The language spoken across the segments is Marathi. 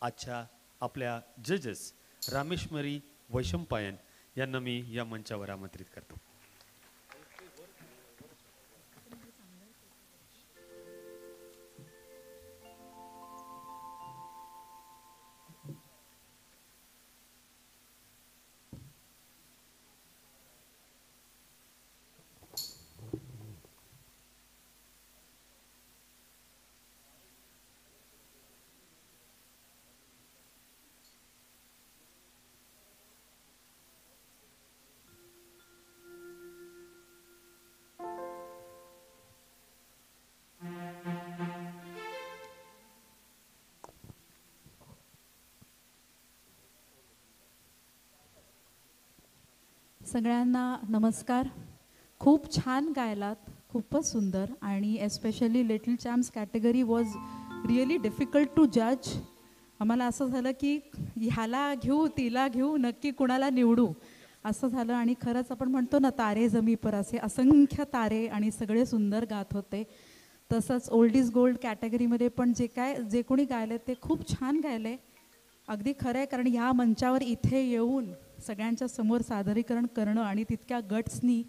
आजच्या आपल्या जजेस रामेश्वरी वैशंपायन यांना मी या मंचावर आमंत्रित करतो. सगळ्यांना नमस्कार. खूप छान गायलात, खूपच सुंदर. आणि especially little champs category was really difficult to जज. आम्हाला असं झालं की ह्याला घेऊ तिला घेऊ नक्की कुणाला निवडू असं झालं. आणि खरंच आपण म्हणतो ना तारे जमी पर, असे असंख्य तारे आणि सगळे सुंदर गात होते. तसंच ओल्ड इज गोल्ड कॅटेगरीमध्ये पण जे कोणी गायले ते खूप छान गायले. अगदी खरं आहे, कारण ह्या मंचावर इथे येऊन सगळ्यांच्या समोर सादरीकरण करणं आणि तितक्या गट्सनी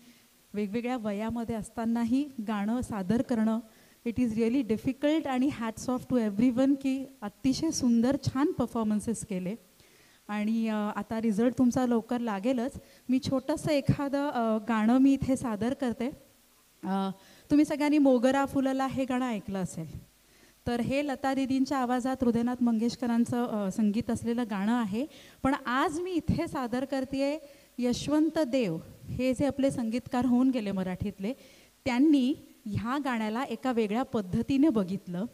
वेगवेगळ्या वयामध्ये असतानाही गाणं सादर करणं, इट इज रिअली डिफिकल्ट. आणि हॅट्स ऑफ टू एव्हरीवन की अतिशय सुंदर छान परफॉर्मन्सेस केले. आणि आता रिझल्ट तुमचा लवकर लागेलच. मी छोटंसं एखादं गाणं मी इथे सादर करते. तुम्ही सगळ्यांनी मोगरा फुलला हे गाणं ऐकलं असेल. तर हे लता दीदींच्या आवाजात हृदयनाथ मंगेशकरांचं संगीत असलेलं गाणं आहे. पण आज मी इथे सादर करते यशवंत देव, हे जे आपले संगीतकार होऊन गेले मराठीतले, त्यांनी ह्या गाण्याला एका वेगळ्या पद्धतीने बघितलं.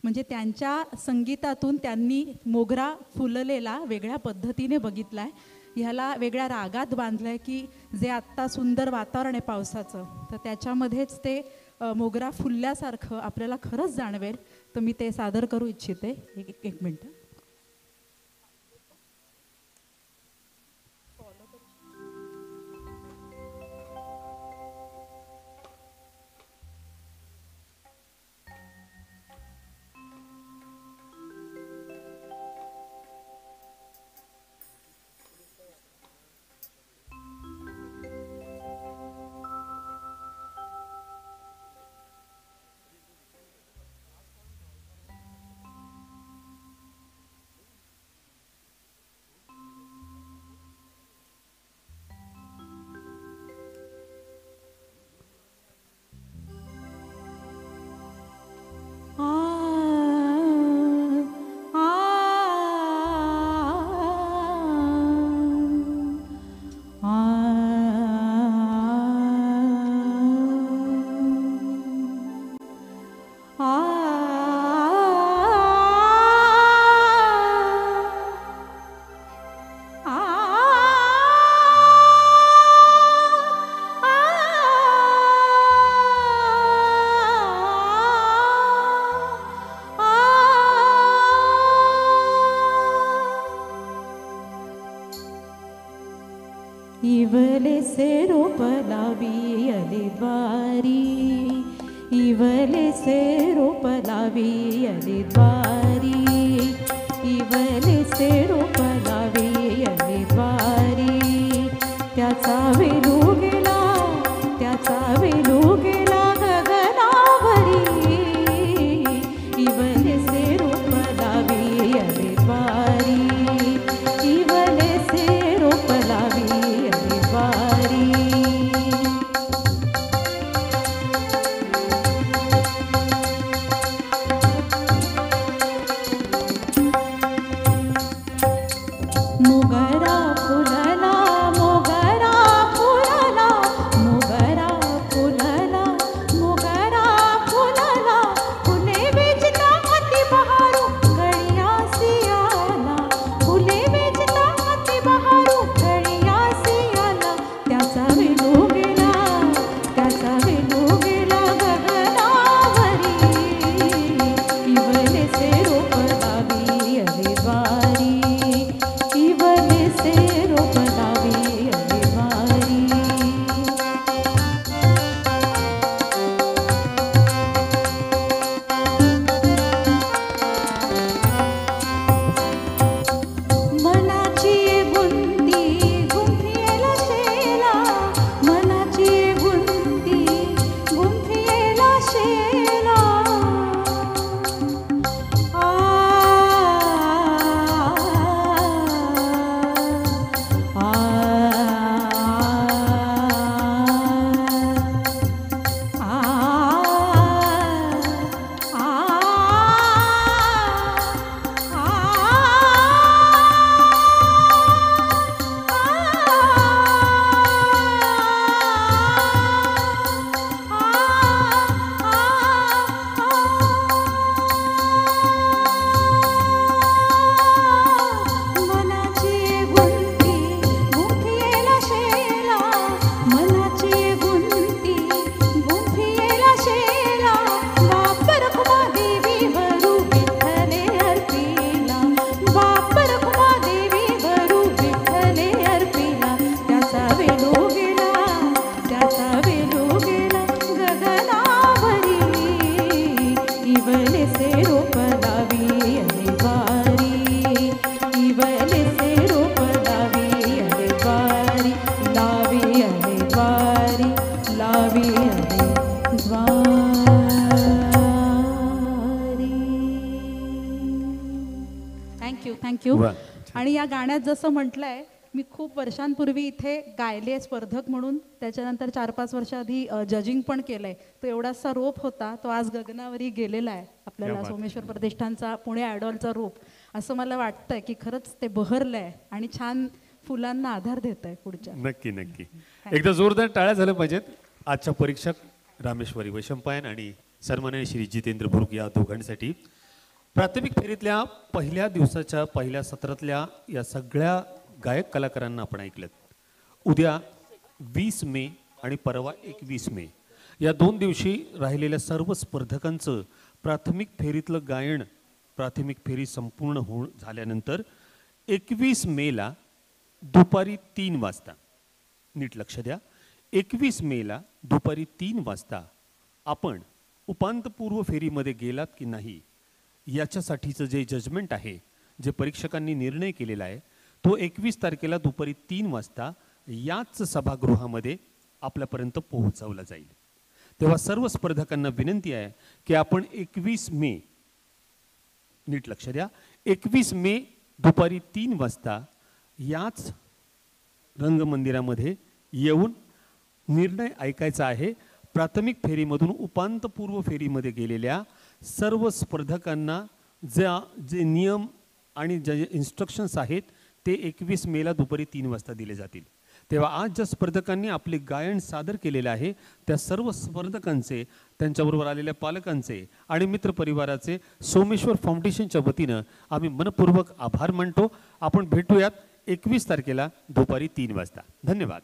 म्हणजे त्यांच्या संगीतातून त्यांनी मोगरा फुललेला वेगळ्या पद्धतीने बघितला आहे. ह्याला वेगळ्या रागात बांधलं आहे की जे आत्ता सुंदर वातावरण आहे पावसाचं, तर त्याच्यामध्येच ते मोगरा फुलल्यासारखं आपल्याला खरंच जाणवेल. तर मी ते सादर करू इच्छिते. एक मिनटं. इवले से रोपलावी अले द्वारी, इवले से रोपलावी अले द्वारी, इवले से रोपलावी अले द्वारी. त्याचा वेलू गेला, त्याचा वेलू गेला गगनावरी, इवले से रोपलावी अले द्वारी, इवले से रोपलावी थँक्यू. वा. आणि या गाण्यात जसं म्हटलंय, मी खूप वर्षांपूर्वी इथे गायले स्पर्धक म्हणून, त्याच्यानंतर 4-5 वर्षाआधी जजिंग पण केलंय. तो एवढासा रोप होता, तो आज गगनावरी गेलेला आहे. क्या आपल्याला बात. सोमेश्वर प्रतिष्ठानचा पुणे आयडॉलचा रोप. असं मला वाटतंय की खरंच ते बहरलंय आणि छान फुलांना आधार देत आहे पुढच्या. नक्की नक्की. एकदा जोरदार टाळ्या झाल्या पाहिजेत आजच्या परीक्षक रामेश्वरी वैशंपायन आणि सन्माननीय श्री जितेंद्र भुर्क या दोघांसाठी. प्राथमिक फेरीतल्या पहिल्या दिवसाच्या पहिल्या सत्रातल्या या सगळ्या गायक कलाकारांना आपण ऐकलं. उद्या 20 मे आणि परवा 21 मे या 2 दिवशी राहिलेल्या सर्व स्पर्धकांचं प्राथमिक फेरीतलं गायन, प्राथमिक फेरी संपूर्ण झाल्यानंतर 21 मेला दुपारी 3 वाजता, नीट लक्ष द्या, 21 मेला दुपारी 3 वाजता आपण उपांत्यपूर्व फेरीमध्ये गेलात की नाही याच्यासाठीचं जे जजमेंट आहे, जे परीक्षकांनी निर्णय केलेला आहे, तो 21 तारखेला दुपारी 3 वाजता याच सभागृहामध्ये आपल्यापर्यंत पोहोचवला जाईल. तेव्हा सर्व स्पर्धकांना विनंती आहे की आपण 21 मे, नीट लक्ष द्या, 21 मे दुपारी 3 वाजता याच रंगमंदिरामध्ये येऊन निर्णय ऐकायचा आहे. प्राथमिक फेरीमधून उपांत्यपूर्व फेरीमध्ये गेलेल्या सर्व स्पर्धकांना जे नियम आणि जे इन्स्ट्रक्शन्स आहेत ते 21 मेला दुपारी 3 वाजता दिले जातील. तेव्हा आज ज्या स्पर्धकांनी आपले गायन सादर केलेले आहे त्या सर्व स्पर्धकांचे, त्यांच्याबरोबर आलेल्या पालकांचे आणि मित्रपरिवाराचे सोमेश्वर फाउंडेशनच्या वतीनं आम्ही मनपूर्वक आभार मानतो. आपण भेटूयात 21 तारखेला दुपारी 3 वाजता. धन्यवाद.